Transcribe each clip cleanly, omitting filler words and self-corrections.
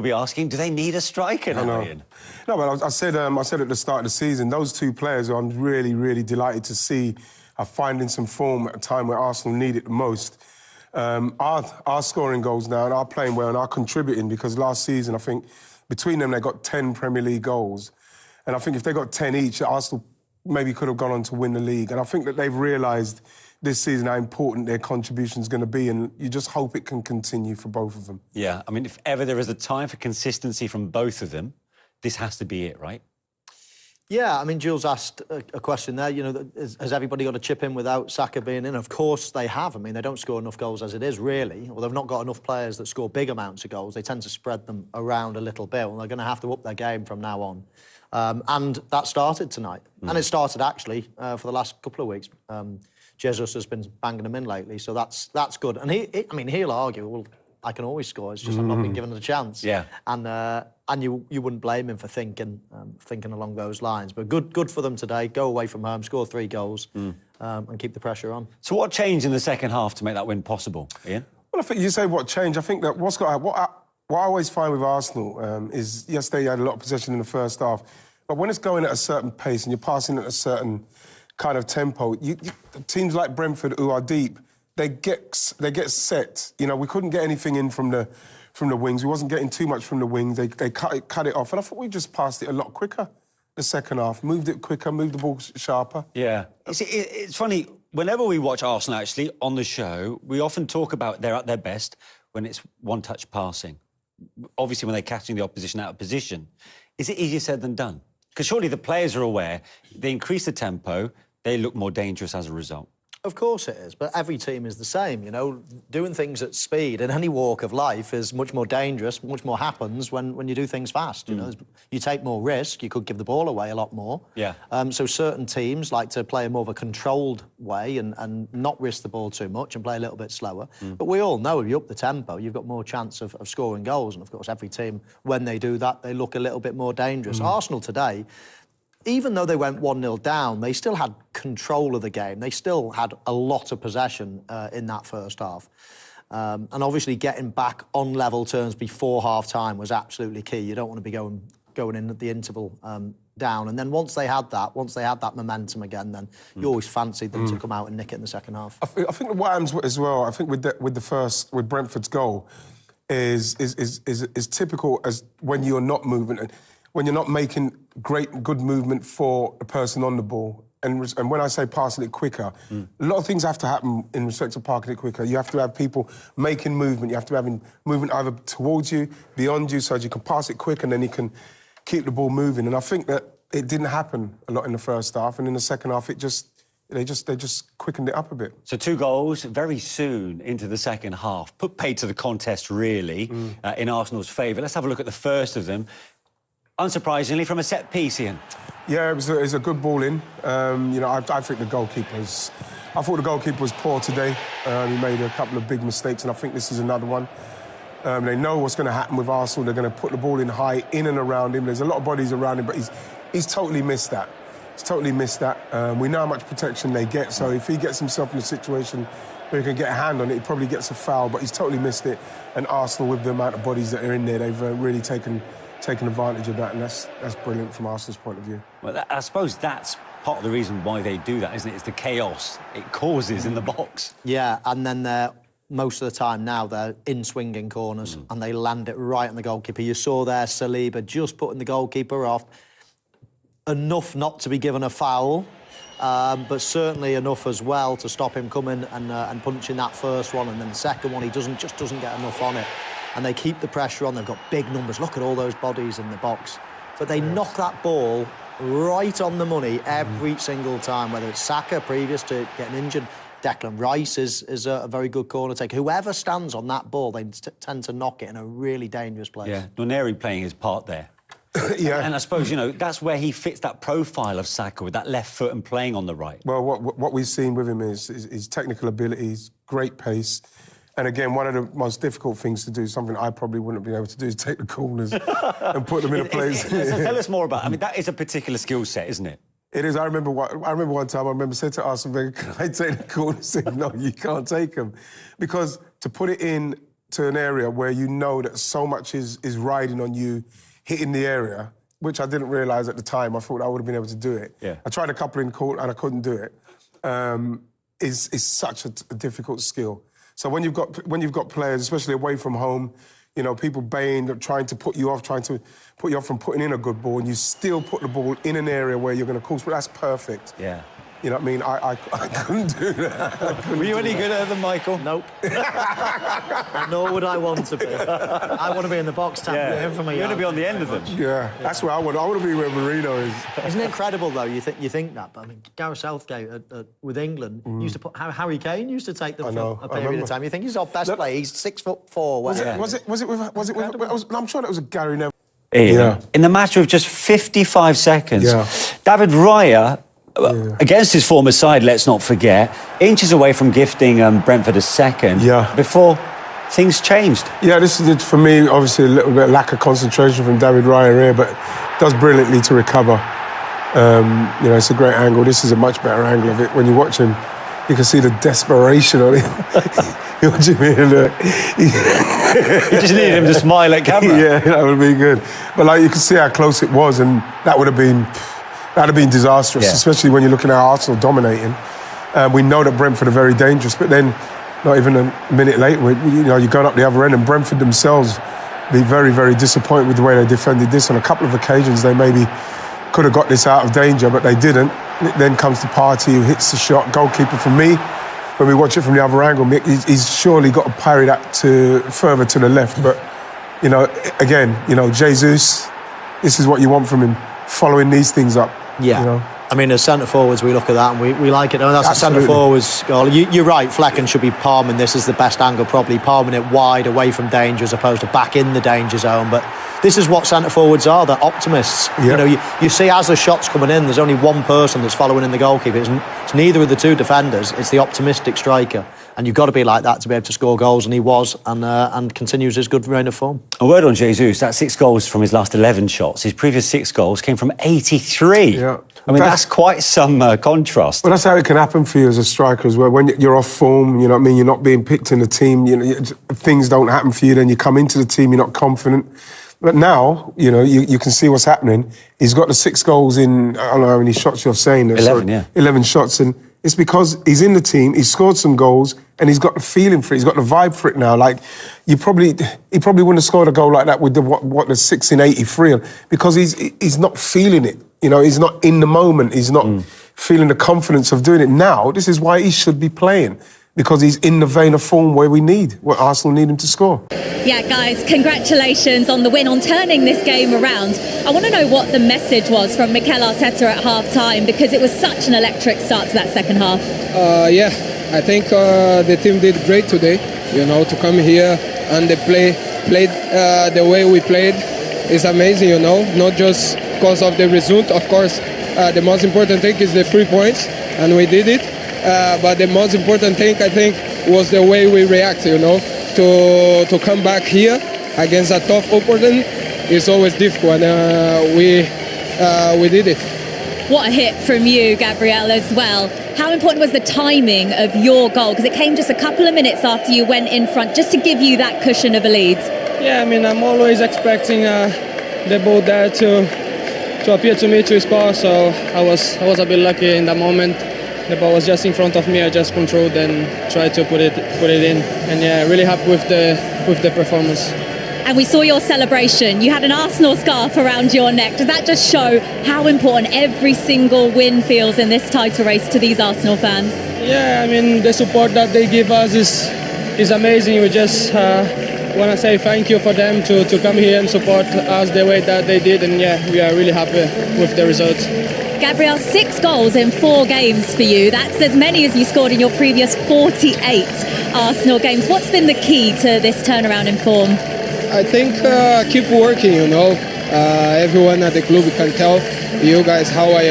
Be asking, do they need a striker now, Ian? No, but I said at the start of the season, those two players who I'm really, really delighted to see are finding some form at a time where Arsenal need it the most. Are scoring goals now and are playing well and are contributing, because last season, I think, between them, they got 10 Premier League goals. And I think if they got 10 each, Arsenal maybe could have gone on to win the league. And I think that they've realised this season how important their contribution is going to be, and you just hope it can continue for both of them. Yeah, I mean, if ever there is a time for consistency from both of them, this has to be it, right? Yeah, I mean, Jules asked a question there, you know, has everybody got to chip in without Saka being in? Of course they have. I mean, they don't score enough goals as it is, really. Well, they've not got enough players that score big amounts of goals. They tend to spread them around a little bit, and they're going to have to up their game from now on. And that started tonight. And it started, actually, for the last couple of weeks. Jesus has been banging them in lately, so that's good. And I mean, he'll argue, well, I can always score. It's just I've not been given a chance. Yeah. And you wouldn't blame him for thinking along those lines. But good for them today. Go away from home, score 3 goals, and keep the pressure on. So what changed in the second half to make that win possible, Ian? Well, I think you say what changed. I think that what I always find with Arsenal is, yes, they had a lot of possession in the first half, but when it's going at a certain pace and you're passing at a certain kind of tempo, teams like Brentford, who are deep, they get set. You know, we couldn't get anything in from the wings. We wasn't getting too much from the wings. They cut it off, and I thought we just passed it a lot quicker. The second half, moved it quicker, moved the ball sharper. Yeah, it's funny. Whenever we watch Arsenal, actually on the show, we often talk about they're at their best when it's one-touch passing. Obviously, when they're catching the opposition out of position, is it easier said than done? Because surely the players are aware. They increase the tempo. They look more dangerous as a result. Of course it is, but every team is the same, you know. Doing things at speed in any walk of life is much more dangerous, much more happens when you do things fast, you know. You take more risk, you could give the ball away a lot more. Yeah. So certain teams like to play in more of a controlled way and not risk the ball too much and play a little bit slower. But we all know if you up the tempo, you've got more chance of scoring goals. And, of course, every team, when they do that, they look a little bit more dangerous. Arsenal today, even though they went 1-0 down, they still had control of the game. They still had a lot of possession in that first half. And obviously getting back on level terms before half-time was absolutely key. You don't want to be going in at the interval down. And then once they had that momentum again, then you always fancied them to come out and nick it in the second half. I think what happens as well, I think with Brentford's goal is typical as when you're not moving, when you're not making good movement for the person on the ball. And when I say passing it quicker, a lot of things have to happen in respect to parking it quicker. You have to have people making movement. You have to have movement either towards you, beyond you, so that you can pass it quick and then you can keep the ball moving. And I think that it didn't happen a lot in the first half, and in the second half, they just quickened it up a bit. So 2 goals very soon into the second half. Put paid to the contest, really, in Arsenal's favour. Let's have a look at the first of them. Unsurprisingly, from a set piece, Ian. Yeah, it was a good ball in. You know, I think the goalkeeper was poor today. He made a couple of big mistakes, and I think this is another one. They know what's going to happen with Arsenal. They're going to put the ball in high, in and around him. There's a lot of bodies around him, but he's totally missed that. He's totally missed that. We know how much protection they get, so if he gets himself in a situation where he can get a hand on it, he probably gets a foul, but he's totally missed it. And Arsenal, with the amount of bodies that are in there, they've really taken advantage of that, and that's brilliant from Arsenal's point of view. Well, I suppose that's part of the reason why they do that, isn't it? It's the chaos it causes in the box. Yeah, and then most of the time now they're in swinging corners and they land it right on the goalkeeper. You saw there Saliba just putting the goalkeeper off. Enough not to be given a foul, but certainly enough as well to stop him coming and punching that first one, and then the second one he just doesn't get enough on it. And they keep the pressure on. They've got big numbers. Look at all those bodies in the box. But they knock that ball right on the money every single time, whether it's Saka previous to getting injured. Declan Rice is a very good corner taker. Whoever stands on that ball, they tend to knock it in a really dangerous place. Yeah, Nwaneri playing his part there. Yeah. And I suppose, you know, that's where he fits that profile of Saka, with that left foot and playing on the right. Well, what we've seen with him is his technical abilities, great pace. And again, one of the most difficult things to do, something I probably wouldn't be able to do, is take the corners and put them in a place. Tell us more about it. I mean, that is a particular skill set, isn't it? It is. I remember one time, I remember saying to Arsene Wenger, can I take the corners? He said, no, you can't take them. Because to put it in to an area where you know that so much is riding on you hitting the area, which I didn't realise at the time. I thought I would have been able to do it. Yeah. I tried a couple in court and I couldn't do it. Is such a difficult skill. So when you've got players, especially away from home, you know, people baying, trying to put you off from putting in a good ball, and you still put the ball in an area where you're going to cause. But that's perfect. Yeah. You know what I mean? I couldn't do that. Were you any good at them, Michael? Nope. Nor would I want to be. I want to be in the box tapping from a You're going to be on the end of them. Yeah, that's where I want to be where Marino is. Isn't it incredible, though, you think that? But I mean, Gareth Southgate with England used to put... Harry Kane used to take them for a period of time. You think he's our best player, he's 6'4". Was it with I'm sure that was a Gary Neville. Ian, in the matter of just 55 seconds, David Raya, against his former side, let's not forget, inches away from gifting Brentford a second before things changed. Yeah, this is, for me, obviously a little bit of lack of concentration from David Raya here, but does brilliantly to recover. You know, it's a great angle. This is a much better angle of it. When you watch him, you can see the desperation on him. You watch him here, look. You just needed him to smile at camera. Yeah, that would be good. But like, you can see how close it was, and that would have been... That'd have been disastrous, especially when you're looking at Arsenal dominating. We know that Brentford are very dangerous, but then not even a minute later, you're going up the other end, and Brentford themselves be very, very disappointed with the way they defended this. On a couple of occasions, they maybe could have got this out of danger, but they didn't. Then comes the party who hits the shot. Goalkeeper, for me, when we watch it from the other angle, he's surely got to parry that further to the left. But, you know, again, you know, Jesus, this is what you want from him, following these things up. Yeah. You know? I mean, as centre-forwards, we look at that and we like it. I mean, that's Absolutely. A centre-forwards goal. You're right, Flecken should be palming this as the best angle, probably palming it wide away from danger as opposed to back in the danger zone. But this is what centre-forwards are, they're optimists. You know, you see as the shot's coming in, there's only one person that's following in the goalkeeper. It's neither of the two defenders, it's the optimistic striker. And you've got to be like that to be able to score goals, and he was, and continues his good reign of form. A word on Jesus, that's 6 goals from his last 11 shots. His previous 6 goals came from 83. Yeah. I mean, that's quite some contrast. But that's how it can happen for you as a striker as well. When you're off form, you know what I mean, you're not being picked in the team, you know, things don't happen for you, then you come into the team, you're not confident. But now, you know, you can see what's happening. He's got the 6 goals in, I don't know how many shots you're saying. 11, 11 shots, and it's because he's in the team, he's scored some goals, and he's got the feeling for it, he's got the vibe for it now. Like, he probably wouldn't have scored a goal like that with the 6 in 83, because he's not feeling it. You know, he's not in the moment, he's not feeling the confidence of doing it. Now, this is why he should be playing, because he's in the vein of form where Arsenal need him to score. Yeah, guys, congratulations on the win, on turning this game around. I want to know what the message was from Mikel Arteta at half-time, because it was such an electric start to that second half. Yeah, I think the team did great today, you know, to come here and they played the way we played. It's amazing, you know, not just because of the result. Of course, the most important thing is the 3 points, and we did it. But the most important thing, I think, was the way we react, you know, to come back here against a tough opponent is always difficult, and we did it. What a hit from you, Gabriel, as well. How important was the timing of your goal? Because it came just a couple of minutes after you went in front, just to give you that cushion of a lead. Yeah, I mean, I'm always expecting the ball there to appear to me to score, so I was a bit lucky in that moment. The ball was just in front of me. I just controlled and tried to put it in, and yeah, really happy with the performance. And we saw your celebration. You had an Arsenal scarf around your neck. Does that just show how important every single win feels in this title race to these Arsenal fans? Yeah, I mean, the support that they give us is amazing. We just want to say thank you for them to come here and support us the way that they did, and yeah, we are really happy with the results. Gabriel, 6 goals in 4 games for you. That's as many as you scored in your previous 48 Arsenal games. What's been the key to this turnaround in form? I think keep working, you know. Everyone at the club can tell you guys how I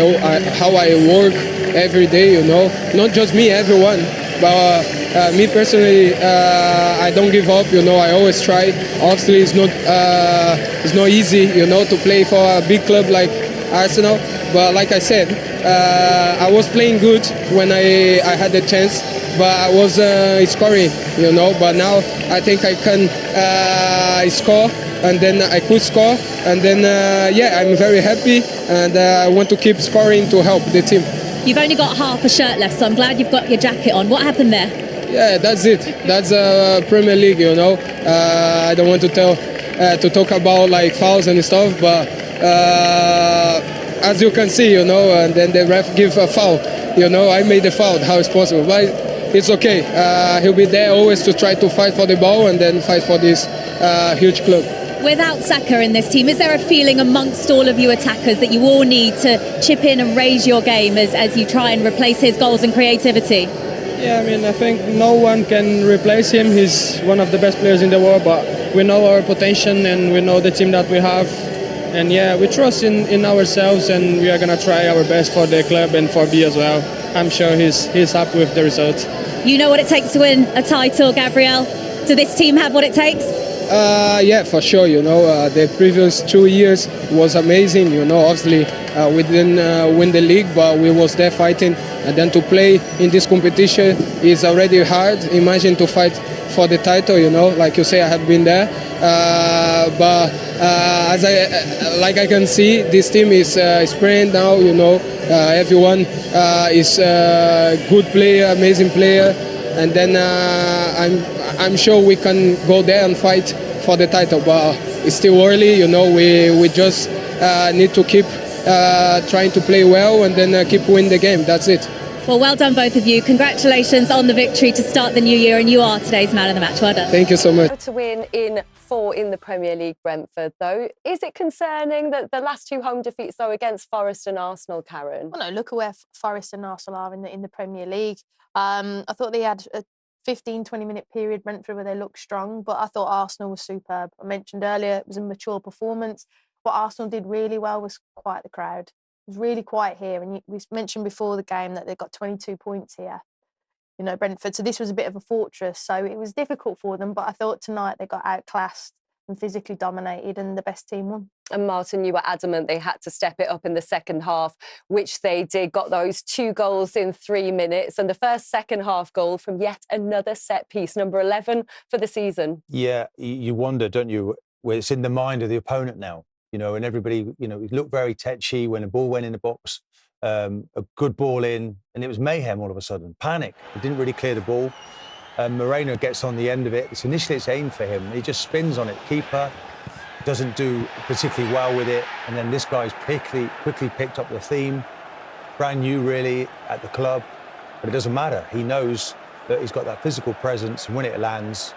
work every day, you know. Not just me, everyone. But me personally, I don't give up, you know. I always try. Obviously, it's not easy, you know, to play for a big club like Arsenal. But like I said, I was playing good when I had the chance. but I was scoring, you know. But now I think I can score, and then I could score, and then yeah, I'm very happy, and I want to keep scoring to help the team. You've only got half a shirt left, so I'm glad you've got your jacket on. What happened there? Yeah, that's it. That's Premier League, you know. I don't want to talk about like fouls and stuff, but as you can see, you know, and then the ref give a foul. You know, I made a foul. How is possible? But it's okay. He'll be there always to try to fight for the ball and then fight for this huge club. Without Saka in this team, is there a feeling amongst all of you attackers that you all need to chip in and raise your game as you try and replace his goals and creativity? Yeah, I mean, I think no one can replace him. He's one of the best players in the world, but we know our potential and we know the team that we have. And yeah, we trust in ourselves, and we are going to try our best for the club and for B as well. I'm sure he's happy with the results. You know what it takes to win a title, Gabriel? Do this team have what it takes? Yeah, for sure. You know, the previous 2 years was amazing. You know, obviously we didn't win the league, but we was there fighting. And then to play in this competition is already hard. Imagine to fight for the title. You know, like you say, I have been there. But as I can see, this team is spread now. You know, everyone is a good player, amazing player. And then I'm sure we can go there and fight for the title, but it's still early, you know. We just need to keep trying to play well and then keep winning the game. That's it. Well done, both of you. Congratulations on the victory to start the new year, and you are today's man of the match. Well done. Thank you so much. To win in 4 in the Premier League, Brentford, though. Is it concerning that the last 2 home defeats, though, against Forest and Arsenal, Karen? Well, no, look at where Forest and Arsenal are in the Premier League. I thought they had a 15-20-minute period, Brentford, where they looked strong, but I thought Arsenal was superb. I mentioned earlier it was a mature performance. What Arsenal did really well was quiet the crowd. It was really quiet here, and we mentioned before the game that they got 22 points here, you know, Brentford. So this was a bit of a fortress. So it was difficult for them, but I thought tonight they got outclassed and physically dominated, and the best team won. And Martin, you were adamant they had to step it up in the second half, which they did. Got those 2 goals in 3 minutes, and the first second half goal from yet another set piece, number 11 for the season. Yeah, you wonder, don't you, where it's in the mind of the opponent now, you know, and everybody, you know, it looked very tetchy when the ball went in the box, a good ball in, and it was mayhem all of a sudden, panic. It didn't really clear the ball. Moreno gets on the end of it. Initially it's aimed for him. He just spins on it. Keeper doesn't do particularly well with it. And then this guy's quickly picked up the theme. Brand new, really, at the club. But it doesn't matter. He knows that he's got that physical presence, and when it lands,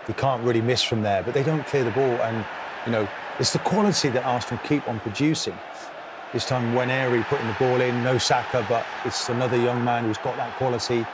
he can't really miss from there. But they don't clear the ball. And, you know, it's the quality that Arsenal keep on producing. This time, Waneri putting the ball in, no Saka, but it's another young man who's got that quality.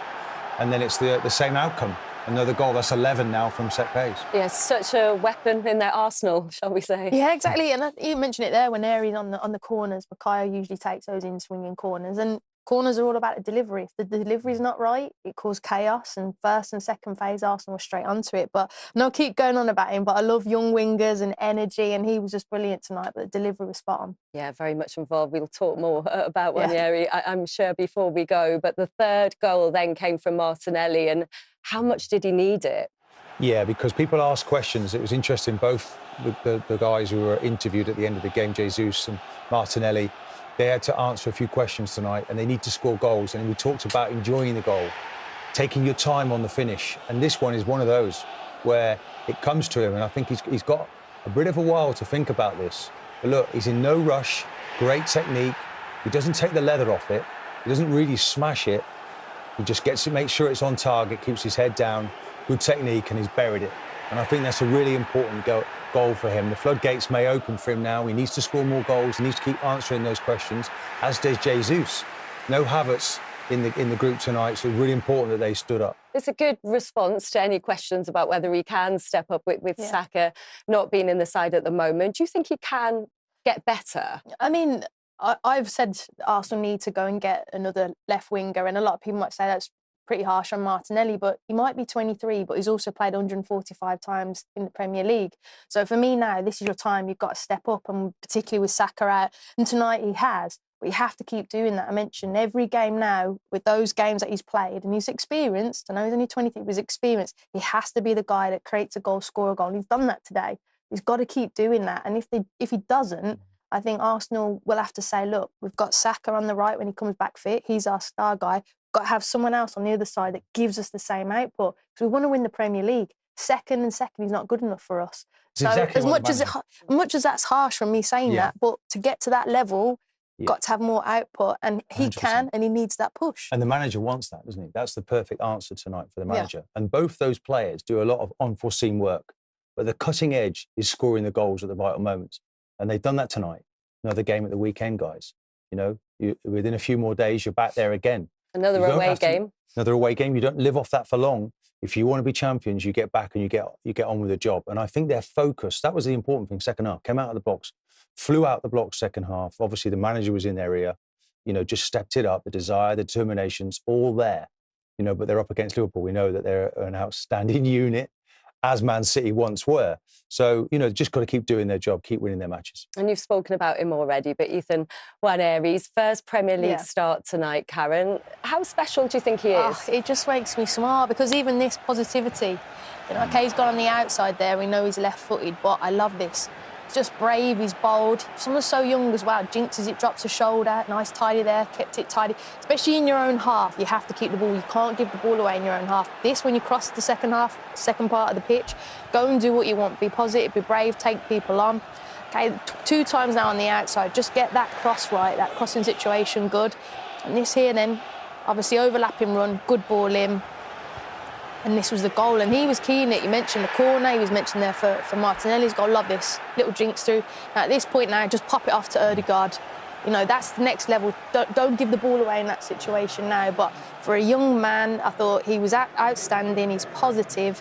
And then it's the same outcome. Another goal. That's 11 now from set pace. Yeah, such a weapon in their arsenal, shall we say? Yeah, exactly. And you mentioned it there when Aries on the corners. Bukayo usually takes those in swinging corners, and corners are all about the delivery. If the delivery's not right, it caused chaos. And first and second phase, Arsenal was straight onto it. But no, keep going on about him. But I love young wingers and energy, and he was just brilliant tonight. But the delivery was spot on. Yeah, very much involved. We'll talk more about Waneri, I'm sure, before we go. But the third goal then came from Martinelli, and how much did he need it? Yeah, because people ask questions. It was interesting, both the guys who were interviewed at the end of the game, Jesus and Martinelli, they had to answer a few questions tonight, and they need to score goals. And we talked about enjoying the goal, taking your time on the finish. And this one is one of those where it comes to him, and I think he's got a bit of a while to think about this. But look, he's in no rush, great technique. He doesn't take the leather off it. He doesn't really smash it. He just gets to make sure it's on target, keeps his head down, good technique, and he's buried it. And I think that's a really important goal for him. The floodgates may open for him now. He needs to score more goals. He needs to keep answering those questions, as does Jesus. No Havertz in the group tonight, so it's really important that they stood up. It's a good response to any questions about whether he can step up with Saka not being in the side at the moment. Do you think he can get better? I mean, I've said Arsenal need to go and get another left winger, and a lot of people might say that's pretty harsh on Martinelli, but he might be 23, but he's also played 145 times in the Premier League. So for me now, this is your time. You've got to step up, and particularly with Saka out. And tonight he has. But you have to keep doing that. I mentioned every game now, with those games that he's played, and he's experienced. I know he's only 23, but he's experienced. He has to be the guy that creates a goal, score a goal. And he's done that today. He's got to keep doing that. And if he doesn't, I think Arsenal will have to say, look, we've got Saka on the right when he comes back fit. He's our star guy. We've got to have someone else on the other side that gives us the same output. Because we want to win the Premier League. Second, he's not good enough for us. It's so exactly as much as that's harsh from me saying that, but to get to that level, got to have more output, and he 100%. can, and he needs that push. And the manager wants that, doesn't he? That's the perfect answer tonight for the manager. And both those players do a lot of unforeseen work, but the cutting edge is scoring the goals at the vital moments. And they've done that tonight. Another game at the weekend, guys. You know, within a few more days, you're back there again. Another away game. Another away game. You don't live off that for long. If you want to be champions, you get back and you get on with the job. And I think their focus, that was the important thing, second half, came out of the box, flew out the block second half. Obviously, the manager was in their ear, you know, just stepped it up, the desire, the determination's all there, you know, but they're up against Liverpool. We know that they're an outstanding unit, as Man City once were. So, you know, just got to keep doing their job, keep winning their matches. And you've spoken about him already, but Ethan Nwaneri's first Premier League start tonight, Karen. How special do you think he is? It just makes me smile, because even this positivity, you know, okay, he's gone on the outside there, we know he's left-footed, but I love this. He's just brave, he's bold. Someone so young as well, jinxes it, drops a shoulder, nice tidy there, kept it tidy. Especially in your own half, you have to keep the ball. You can't give the ball away in your own half. This, when you cross the second half, second part of the pitch, go and do what you want. Be positive, be brave, take people on. Okay, 2 times now on the outside, just get that cross right, that crossing situation good. And this here then, obviously overlapping run, good ball in. And this was the goal, and he was keen it. You mentioned the corner, he was mentioned there for Martinelli's goal. Love this little jinx through. Now, at this point now, just pop it off to Ødegaard. You know, that's the next level. Don't give the ball away in that situation now. But for a young man, I thought he was outstanding. He's positive,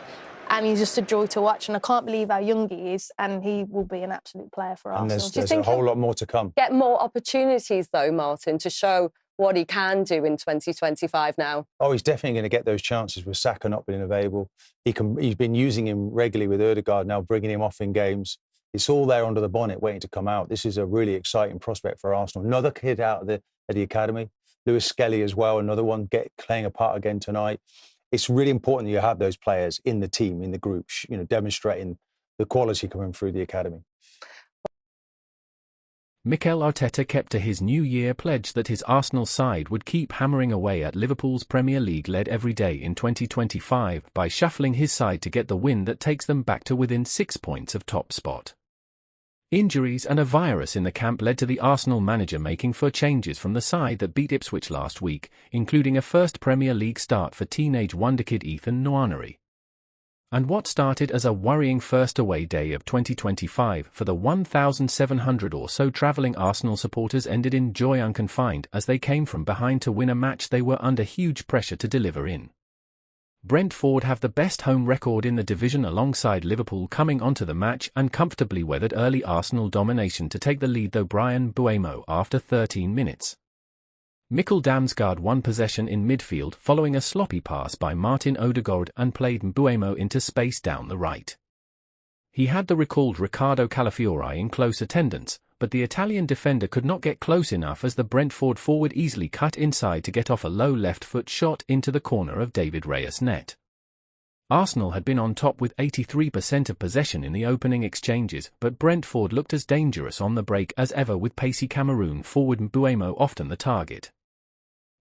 and he's just a joy to watch. And I can't believe how young he is, and he will be an absolute player for Arsenal. And there's a whole lot more to come. Get more opportunities, though, Martin, to show what he can do in 2025 now. Oh, he's definitely going to get those chances with Saka not being available. He's been using him regularly with Ødegaard, now bringing him off in games. It's all there under the bonnet waiting to come out. This is a really exciting prospect for Arsenal. Another kid out of the academy. Lewis Skelly as well, another one playing a part again tonight. It's really important that you have those players in the team, in the group, you know, demonstrating the quality coming through the academy. Mikel Arteta kept to his New Year pledge that his Arsenal side would keep hammering away at Liverpool's Premier League lead every day in 2025 by shuffling his side to get the win that takes them back to within 6 points of top spot. Injuries and a virus in the camp led to the Arsenal manager making 4 changes from the side that beat Ipswich last week, including a first Premier League start for teenage wonderkid Ethan Nwaneri. And what started as a worrying first away day of 2025 for the 1,700 or so travelling Arsenal supporters ended in joy unconfined as they came from behind to win a match they were under huge pressure to deliver in. Brentford have the best home record in the division alongside Liverpool coming onto the match and comfortably weathered early Arsenal domination to take the lead though Bryan Mbeumo after 13 minutes. Mikkel Damsgaard won possession in midfield following a sloppy pass by Martin Ødegaard and played Mbeumo into space down the right. He had the recalled Riccardo Calafiori in close attendance, but the Italian defender could not get close enough as the Brentford forward easily cut inside to get off a low left-foot shot into the corner of David Rayas' net. Arsenal had been on top with 83% of possession in the opening exchanges, but Brentford looked as dangerous on the break as ever with pacey Cameroon forward Mbeumo often the target.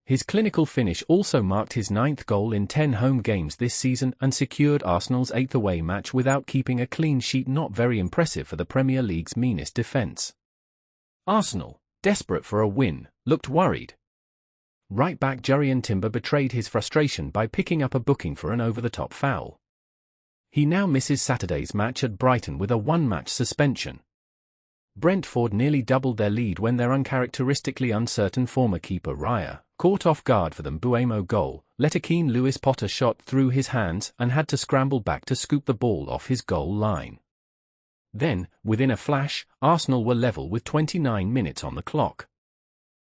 His clinical finish also marked his 9th goal in 10 home games this season and secured Arsenal's 8th away match without keeping a clean sheet, not very impressive for the Premier League's meanest defence. Arsenal, desperate for a win, looked worried. Right-back Jurrien Timber betrayed his frustration by picking up a booking for an over-the-top foul. He now misses Saturday's match at Brighton with a 1-match suspension. Brentford nearly doubled their lead when their uncharacteristically uncertain former keeper Raya, caught off guard for the Mbeumo goal, let a keen Lewis Potter shot through his hands and had to scramble back to scoop the ball off his goal line. Then, within a flash, Arsenal were level with 29 minutes on the clock.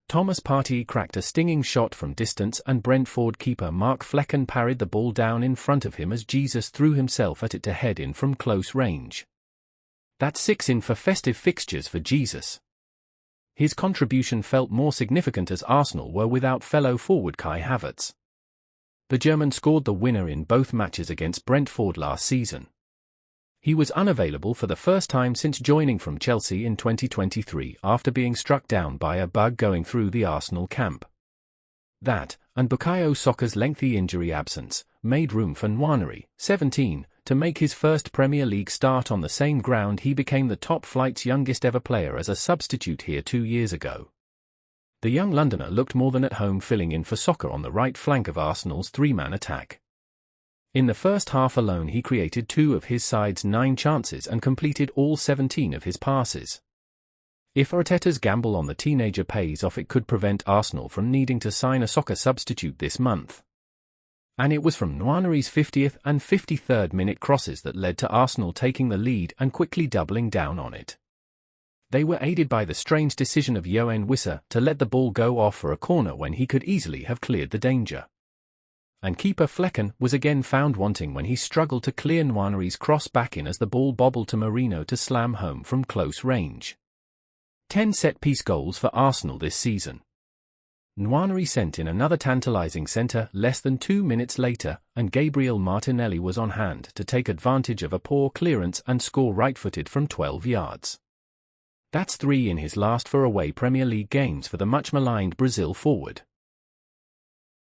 Thomas Partey cracked a stinging shot from distance and Brentford keeper Mark Flecken parried the ball down in front of him as Jesus threw himself at it to head in from close range. That's 6 in for festive fixtures for Jesus. his contribution felt more significant as Arsenal were without fellow forward Kai Havertz. The German scored the winner in both matches against Brentford last season. He was unavailable for the first time since joining from Chelsea in 2023 after being struck down by a bug going through the Arsenal camp. That, and Bukayo Saka's lengthy injury absence, made room for Nwaneri, 17, to make his first Premier League start on the same ground he became the top flight's youngest ever player as a substitute here 2 years ago. The young Londoner looked more than at home filling in for Saka on the right flank of Arsenal's three-man attack. In the first half alone he created 2 of his side's 9 chances and completed all 17 of his passes. If Arteta's gamble on the teenager pays off, it could prevent Arsenal from needing to sign a Saka substitute this month. And it was from Nwaneri's 50th and 53rd minute crosses that led to Arsenal taking the lead and quickly doubling down on it. They were aided by the strange decision of Yoane Wissa to let the ball go off for a corner when he could easily have cleared the danger. And keeper Flecken was again found wanting when he struggled to clear Nwaneri's cross back in as the ball bobbled to Marino to slam home from close range. 10 set-piece goals for Arsenal this season. Nwaneri sent in another tantalising centre less than 2 minutes later, and Gabriel Martinelli was on hand to take advantage of a poor clearance and score right-footed from 12 yards. That's 3 in his last 4 away Premier League games for the much-maligned Brazil forward.